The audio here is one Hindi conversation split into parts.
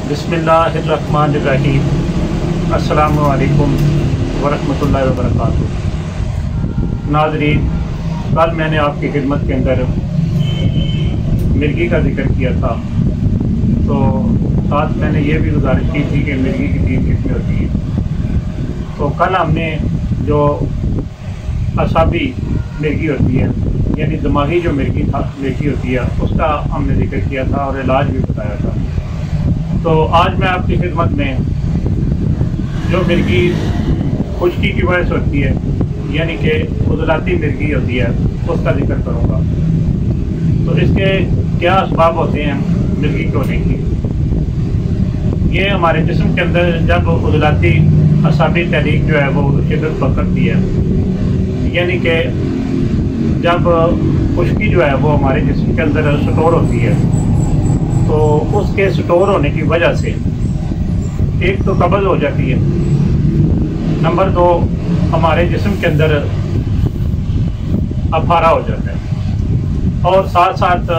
बिस्मिल्लाहिर्रहमानिर्रहीम। अस्सलामु अलैकुम वरहमतुल्लाहि वबरकातुहू। नाज़रीन, कल मैंने आपकी खिदमत के अंदर मिर्गी का जिक्र किया था, तो साथ मैंने ये भी गुजारिश की थी कि मिर्गी की 3 किस्में होती हैं। तो कल हमने जो असाबी मिर्गी होती है, यानी दिमागी जो मिर्गी होती है, उसका हमने जिक्र किया था और इलाज भी बताया था। तो आज मैं आपकी खिदमत में जो मिर्गी खुश्की की वजह से होती है, यानी कि उजलाती मिर्गी होती है, उसका जिक्र करूँगा। तो इसके क्या असबाब होते हैं मिर्गी के होने की। ये हमारे जिस्म के अंदर जब उजलाती असाबी तहरीक जो है वो शिद्दत पकड़ती है, यानी कि जब खुश्की जो है वो हमारे जिस्म के अंदर स्टोर होती है, तो उसके स्टोर होने की वजह से एक तो कब्ज़ हो जाती है, नंबर 2 हमारे जिस्म के अंदर अफारा हो जाता है। और साथ साथ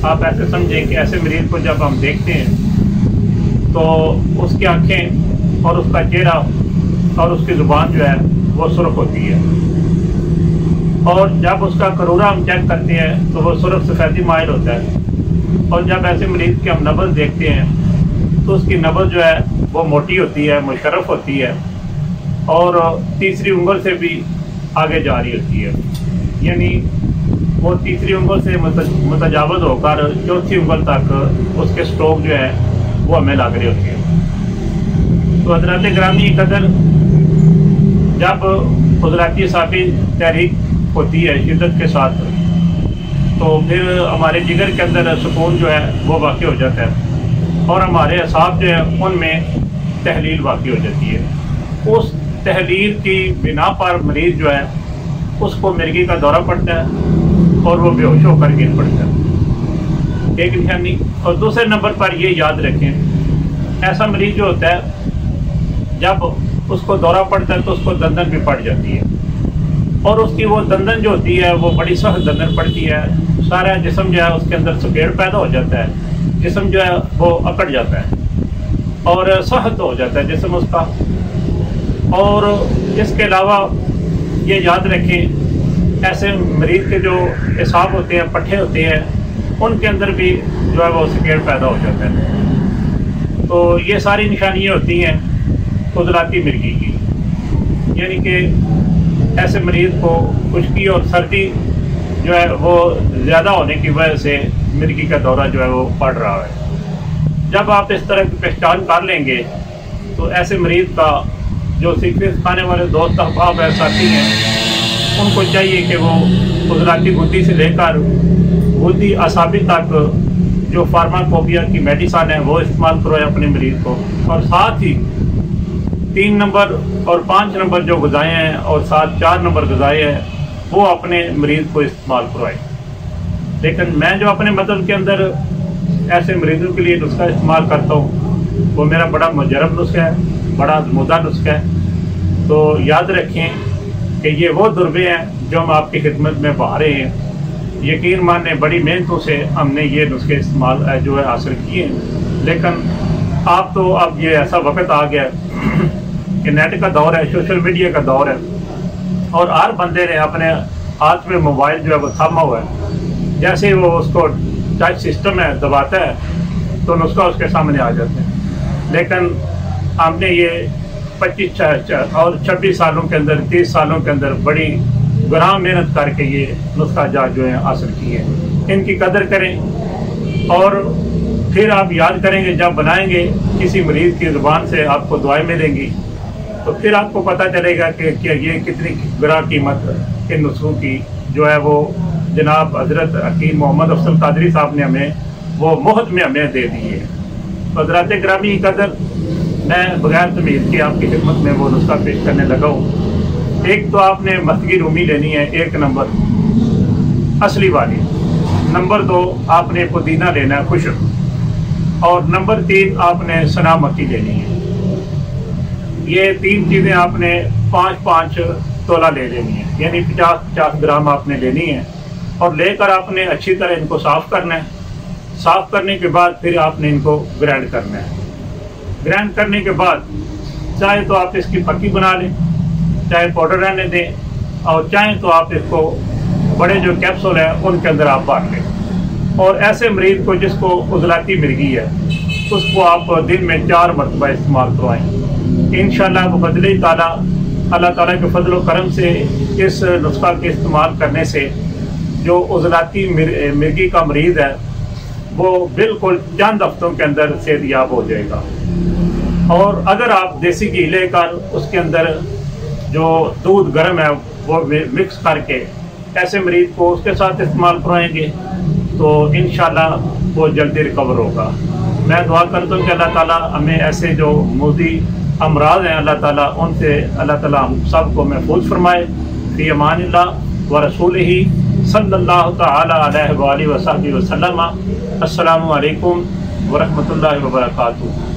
आप ऐसे समझें कि ऐसे मरीज़ को जब हम देखते हैं तो उसकी आँखें और उसका चेहरा और उसकी ज़ुबान जो है वो सुर्ख होती है, और जब उसका करूरा हम चेक करते हैं तो वो सुर्ख सफ़ेदी माइल होता है। और जब ऐसे मरीज़ की हम नब्ज़ देखते हैं तो उसकी नब्ज़ जो है वो मोटी होती है, मुशर्रफ होती है, और तीसरी उंगल से भी आगे जा रही होती है, यानी वो तीसरी उंगल से मुतजावज़ होकर चौथी उंगल तक उसके स्ट्रोक जो है वो हमें लग रही होती है। तो हज़रात ग्रामी कदर जब उजलाती साफ़ी तहरीक होती है शिद्दत के साथ, तो फिर हमारे जिगर के अंदर सुकून जो है वो वाक़ई हो जाता है, और हमारे असाब जो है उनमें तहलील वाक़ई हो जाती है। उस तहलील की बिना पर मरीज़ जो है उसको मिर्गी का दौरा पड़ता है और वो बेहोश होकर गिर पड़ता है, एक निशानी। और दूसरे नंबर पर ये याद रखें, ऐसा मरीज़ जो होता है जब उसको दौरा पड़ता है तो उसको दंदन भी पड़ जाती है, और उसकी वो दंदन जो होती है वो बड़ी सख्त दंदन पड़ती है। सारा जिस्म जो है उसके अंदर सुकेड़ पैदा हो जाता है, जिस्म जो है वो अकड़ जाता है और सख्त हो जाता है जिस्म उसका। और इसके अलावा ये याद रखें, ऐसे मरीज़ के जो एसाब होते हैं, पट्ठे होते हैं, उनके अंदर भी जो है वो सुकेड़ पैदा हो जाता है। तो ये सारी निशानियाँ होती हैं उजलाती मिर्गी की, यानी कि ऐसे मरीज़ को खुश्की और सर्दी जो है वो ज़्यादा होने की वजह से मिर्गी का दौरा जो है वो पड़ रहा है। जब आप इस तरह की पहचान कर लेंगे तो ऐसे मरीज़ का जो सीखने सिखाने वाले दोस्त अहबाब है, साथी हैं, उनको चाहिए कि वो उजलाती गुद्दी से लेकर गुद्दी असाबी तक जो फार्माकोपिया की मेडिसन है वो इस्तेमाल करवाए अपने मरीज़ को, और साथ ही 3 नंबर और 5 नंबर जो ग़िज़ाएँ हैं और साथ 4 नंबर ग़िज़ाएँ हैं वो अपने मरीज़ को इस्तेमाल करवाएं। लेकिन मैं जो अपने मतलब के अंदर ऐसे मरीज़ों के लिए नुस्खा इस्तेमाल करता हूँ वो मेरा बड़ा मुजरब नुस्खा है, बड़ा आज़मूदा नुस्खा है। तो याद रखें कि ये वो दुर्बे हैं जो हम आपकी खिदमत में बहा रहे हैं। यकीन माने बड़ी मेहनतों से हमने ये नुस्खे इस्तेमाल जो है हासिल किए हैं, लेकिन आप तो अब ये ऐसा वक्त आ गया कि नेट का दौर है, सोशल मीडिया का दौर है, और हर बंदे ने अपने हाथ में मोबाइल जो है वो थामा हुआ है। जैसे ही वो उसको टच सिस्टम है दबाता है तो नुस्खा उसके सामने आ जाते हैं। लेकिन हमने ये 25 और 26 सालों के अंदर, 30 सालों के अंदर बड़ी गुराम मेहनत करके ये नुस्खा जात जो है हासिल किए हैं। इनकी कदर करें, और फिर आप याद करेंगे जब बनाएंगे किसी मरीज़ की ज़ुबान से आपको दुआएं मिलेंगी, तो फिर आपको पता चलेगा कि ये कितनी गुरा कीमत इन नुस्खों की जो है वो जनाब हज़रत हकीम मोहम्मद अफसल कादरी साहब ने हमें वो मुफ्त में हमें दे दी है। तो हज़रात ग्रामी कदर, मैं बगैर तमीज़ के आपकी खिदमत में वो नुस्खा पेश करने लगा हूँ। एक तो आपने मस्गी रूमी लेनी है, 1 नंबर असली वाली। नंबर 2 आपने पुदीना लेना है खुश्क, और नंबर 3 आपने सना मक्खी लेनी है। ये 3 चीज़ें आपने 5-5 तोला ले लेनी है, यानी 50-50 ग्राम आपने लेनी है, और लेकर आपने अच्छी तरह इनको साफ़ करना है। साफ़ करने के बाद फिर आपने इनको ग्राइंड करना है। ग्राइंड करने के बाद चाहे तो आप इसकी पक्की बना लें, चाहे पाउडर रहने दें, और चाहे तो आप इसको बड़े जो कैप्सूल हैं उनके अंदर आप बांट लें। और ऐसे मरीज़ को जिसको उजलाती मिर्गी है उसको आप दिन में 4 मरतबा इस्तेमाल करवाएँ। इंशाअल्लाह बफज़्ल ताला, अल्लाह ताला के फजल व करम से इस नुस्खा के इस्तेमाल करने से जो उजलाती मिर्गी का मरीज़ है वो बिल्कुल चंद हफ्तों के अंदर सेहतयाब हो जाएगा। और अगर आप देसी घी लेकर उसके अंदर जो दूध गर्म है वो मिक्स करके ऐसे मरीज़ को उसके साथ इस्तेमाल करवाएंगे तो इंशाअल्लाह वो जल्दी रिकवर होगा। मैं दुआ करता हूँ कि अल्लाह ताला हमें ऐसे जो मूदी अमराज हैं अल्लाह ताला उनसे अल्लाह ताला हम सब को महफूज फरमाए। फ़ी अमानिल्लाह व रसूलिही सल्लल्लाहु तआला अलैहि व आलिहि व सहबिहि वसल्लम। अस्सलामु अलैकुम व रहमतुल्लाहि व बरकातुहू।